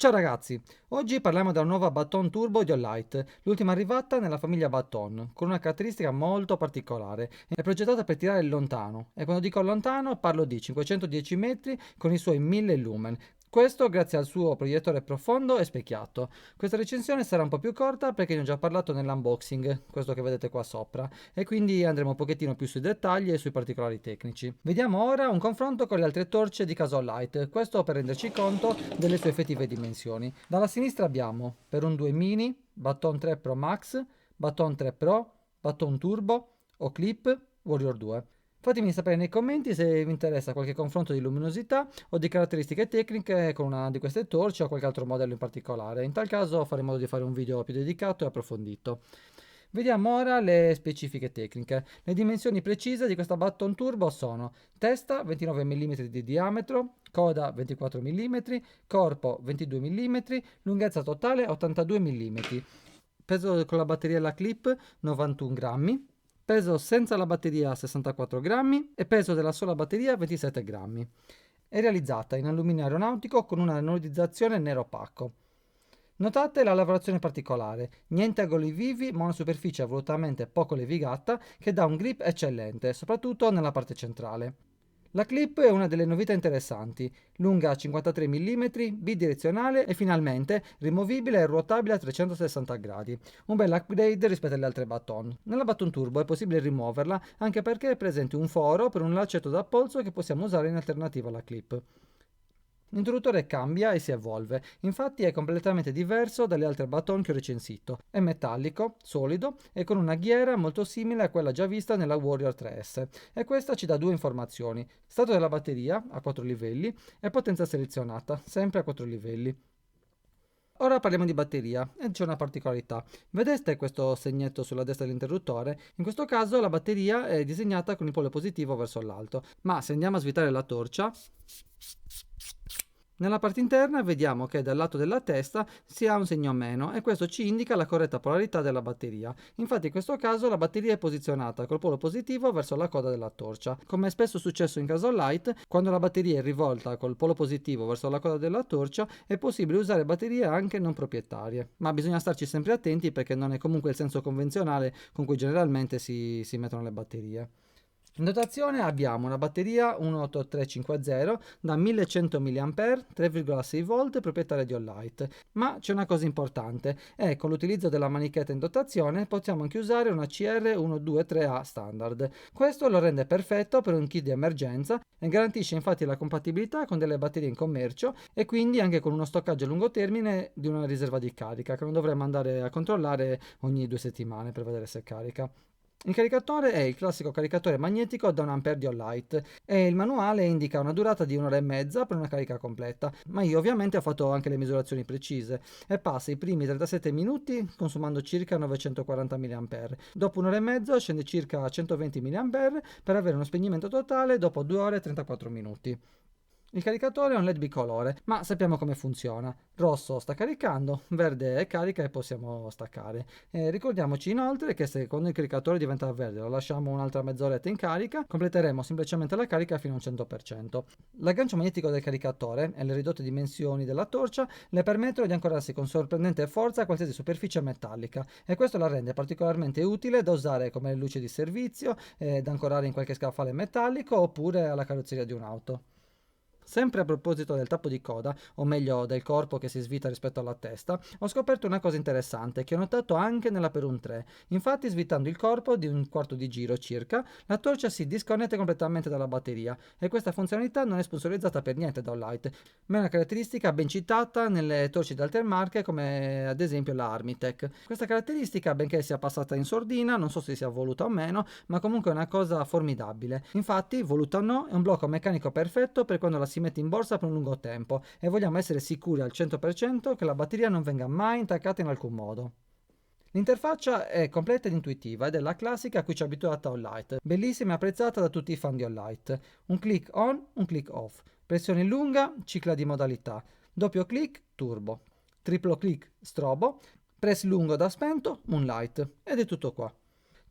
Ciao ragazzi, oggi parliamo della nuova Baton Turbo di Olight, l'ultima arrivata nella famiglia Baton, con una caratteristica molto particolare. È progettata per tirare lontano, e quando dico lontano parlo di 510 metri con i suoi 1000 lumen. Questo grazie al suo proiettore profondo e specchiato. Questa recensione sarà un po' più corta perché ne ho già parlato nell'unboxing, questo che vedete qua sopra, e quindi andremo un pochettino più sui dettagli e sui particolari tecnici. Vediamo ora un confronto con le altre torce di casa Olight, questo per renderci conto delle sue effettive dimensioni. Dalla sinistra abbiamo per un 2 mini, Baton 3 Pro Max, Baton 3 Pro, Baton Turbo o Clip Warrior 2. Fatemi sapere nei commenti se vi interessa qualche confronto di luminosità o di caratteristiche tecniche con una di queste torce o qualche altro modello in particolare. In tal caso faremo modo di fare un video più dedicato e approfondito. Vediamo ora le specifiche tecniche. Le dimensioni precise di questa Baton Turbo sono testa 29 mm di diametro, coda 24 mm, corpo 22 mm, lunghezza totale 82 mm, peso con la batteria e la clip 91 grammi, peso senza la batteria 64 grammi e peso della sola batteria 27 grammi. È realizzata in alluminio aeronautico con una anodizzazione nero opaco. Notate la lavorazione particolare, niente agoli vivi ma una superficie volutamente poco levigata che dà un grip eccellente, soprattutto nella parte centrale. La clip è una delle novità interessanti, lunga 53 mm, bidirezionale e finalmente rimovibile e ruotabile a 360 gradi. Un bel upgrade rispetto alle altre Baton. Nella Baton Turbo è possibile rimuoverla anche perché è presente un foro per un lancetto da polso che possiamo usare in alternativa alla clip. L'interruttore cambia e si evolve, infatti è completamente diverso dalle altre Baton che ho recensito. È metallico, solido e con una ghiera molto simile a quella già vista nella Warrior 3S. E questa ci dà due informazioni: stato della batteria a 4 livelli e potenza selezionata, sempre a 4 livelli. Ora parliamo di batteria e c'è una particolarità. Vedete questo segnetto sulla destra dell'interruttore? In questo caso la batteria è disegnata con il polo positivo verso l'alto, ma se andiamo a svitare la torcia, nella parte interna vediamo che dal lato della testa si ha un segno meno e questo ci indica la corretta polarità della batteria. Infatti in questo caso la batteria è posizionata col polo positivo verso la coda della torcia. Come è spesso successo in caso light, quando la batteria è rivolta col polo positivo verso la coda della torcia è possibile usare batterie anche non proprietarie. Ma bisogna starci sempre attenti perché non è comunque il senso convenzionale con cui generalmente si mettono le batterie. In dotazione abbiamo una batteria 18350 da 1100 mAh, 3,6 V proprietaria di Olight. Ma c'è una cosa importante, e con l'utilizzo della manichetta in dotazione possiamo anche usare una CR123A standard. Questo lo rende perfetto per un kit di emergenza e garantisce infatti la compatibilità con delle batterie in commercio e quindi anche con uno stoccaggio a lungo termine di una riserva di carica che non dovremmo andare a controllare ogni 2 settimane per vedere se carica. Il caricatore è il classico caricatore magnetico da 1 A di Olight e il manuale indica una durata di 1 ora e mezza per una carica completa, ma io ovviamente ho fatto anche le misurazioni precise e passa i primi 37 minuti consumando circa 940 mAh. Dopo 1 ora e mezza scende circa a 120 mAh per avere uno spegnimento totale dopo 2 ore e 34 minuti. Il caricatore è un LED bicolore, ma sappiamo come funziona. Rosso sta caricando, verde è carica e possiamo staccare. Ricordiamoci inoltre che se quando il caricatore diventa verde lo lasciamo un'altra mezz'oretta in carica, completeremo semplicemente la carica fino a un 100%. L'aggancio magnetico del caricatore e le ridotte dimensioni della torcia le permettono di ancorarsi con sorprendente forza a qualsiasi superficie metallica e questo la rende particolarmente utile da usare come luce di servizio, da ancorare in qualche scaffale metallico oppure alla carrozzeria di un'auto. Sempre a proposito del tappo di coda, o meglio del corpo che si svita rispetto alla testa, ho scoperto una cosa interessante che ho notato anche nella Perun 3. Infatti, svitando il corpo di un quarto di giro circa, la torcia si disconnette completamente dalla batteria e questa funzionalità non è sponsorizzata per niente da Olight, ma è una caratteristica ben citata nelle torce di altre marche come ad esempio la Armitech. Questa caratteristica, benché sia passata in sordina, non so se sia voluta o meno, ma comunque è una cosa formidabile. Infatti, voluta o no, è un blocco meccanico perfetto per quando la si mette in borsa per un lungo tempo e vogliamo essere sicuri al 100% che la batteria non venga mai intaccata in alcun modo. L'interfaccia è completa ed intuitiva ed è la classica a cui ci ha abituato Olight, bellissima e apprezzata da tutti i fan di Olight. Un click on, un click off, pressione lunga, cicla di modalità, doppio click, turbo, triplo click, strobo, press lungo da spento, moonlight ed è tutto qua.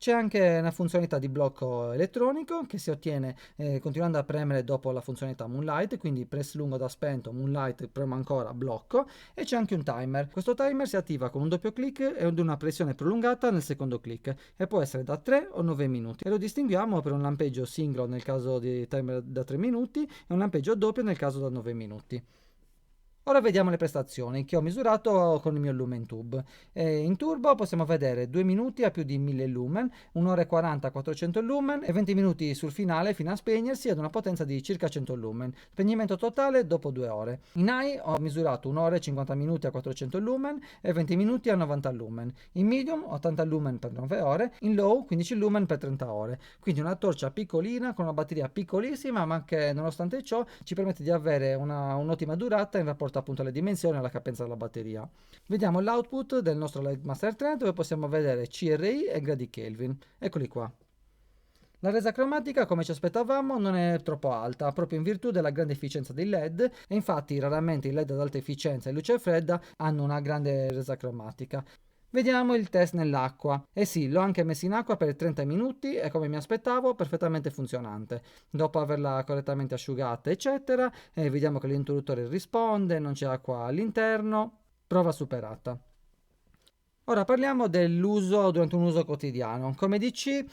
C'è anche una funzionalità di blocco elettronico che si ottiene continuando a premere dopo la funzionalità Moonlight, quindi press lungo da spento, Moonlight, premo ancora, blocco, e c'è anche un timer. Questo timer si attiva con un doppio clic e ad una pressione prolungata nel secondo clic e può essere da 3 o 9 minuti e lo distinguiamo per un lampeggio singolo nel caso di timer da 3 minuti e un lampeggio doppio nel caso da 9 minuti. Ora vediamo le prestazioni che ho misurato con il mio Lumen Tube. In turbo possiamo vedere 2 minuti a più di 1000 lumen, 1 ora e 40 a 400 lumen e 20 minuti sul finale fino a spegnersi ad una potenza di circa 100 lumen. Spegnimento totale dopo 2 ore. In high ho misurato 1 ora e 50 minuti a 400 lumen e 20 minuti a 90 lumen. In medium 80 lumen per 9 ore, in low 15 lumen per 30 ore. Quindi una torcia piccolina con una batteria piccolissima, ma che nonostante ciò ci permette di avere un'ottima durata in rapporto appunto alle dimensioni e alla capienza della batteria. Vediamo l'output del nostro Lightmaster 3 dove possiamo vedere CRI e gradi Kelvin. Eccoli qua. La resa cromatica, come ci aspettavamo, non è troppo alta, proprio in virtù della grande efficienza dei LED, e infatti raramente i LED ad alta efficienza e luce fredda hanno una grande resa cromatica. Vediamo il test nell'acqua. Eh sì, l'ho anche messo in acqua per 30 minuti e come mi aspettavo perfettamente funzionante. Dopo averla correttamente asciugata eccetera, vediamo che l'interruttore risponde, non c'è acqua all'interno, prova superata. Ora parliamo dell'uso durante un uso quotidiano. Come DC,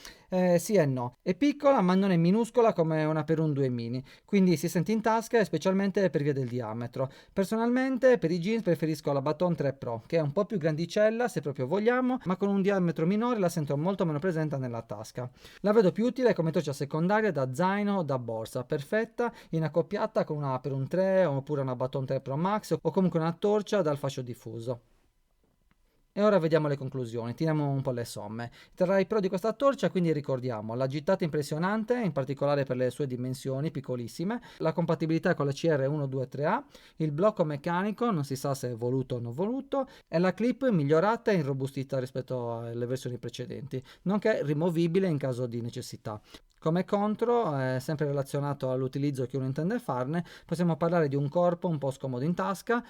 sì e no. È piccola ma non è minuscola come una Perun 2 mini, quindi si sente in tasca specialmente per via del diametro. Personalmente per i jeans preferisco la Baton 3 Pro, che è un po' più grandicella se proprio vogliamo, ma con un diametro minore la sento molto meno presente nella tasca. La vedo più utile come torcia secondaria da zaino o da borsa, perfetta in accoppiata con una Perun 3 oppure una Baton 3 Pro Max o comunque una torcia dal fascio diffuso. E ora vediamo le conclusioni, tiriamo un po' le somme. Tra i pro di questa torcia quindi ricordiamo la gittata impressionante, in particolare per le sue dimensioni piccolissime, la compatibilità con la CR123A, il blocco meccanico, non si sa se è voluto o non voluto, e la clip migliorata e irrobustita rispetto alle versioni precedenti, nonché rimovibile in caso di necessità. Come contro, sempre relazionato all'utilizzo che uno intende farne, possiamo parlare di un corpo un po' scomodo in tasca,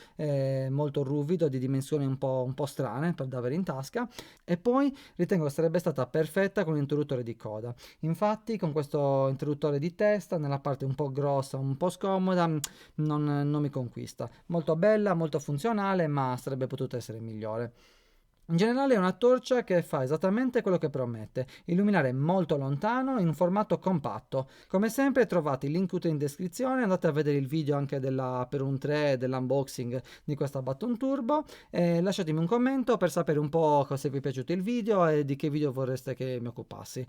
molto ruvido, di dimensioni un po' strane per da avere in tasca, e poi ritengo che sarebbe stata perfetta con un interruttore di coda. Infatti con questo interruttore di testa, nella parte un po' grossa, un po' scomoda, non mi conquista. Molto bella, molto funzionale, ma sarebbe potuta essere migliore. In generale è una torcia che fa esattamente quello che promette, illuminare molto lontano in un formato compatto. Come sempre trovate il link utile in descrizione, andate a vedere il video anche della Perun 3 dell'unboxing di questa Baton Turbo e lasciatemi un commento per sapere un po' se vi è piaciuto il video e di che video vorreste che mi occupassi.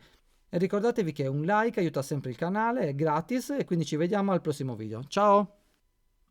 E ricordatevi che un like aiuta sempre il canale, è gratis e quindi ci vediamo al prossimo video. Ciao!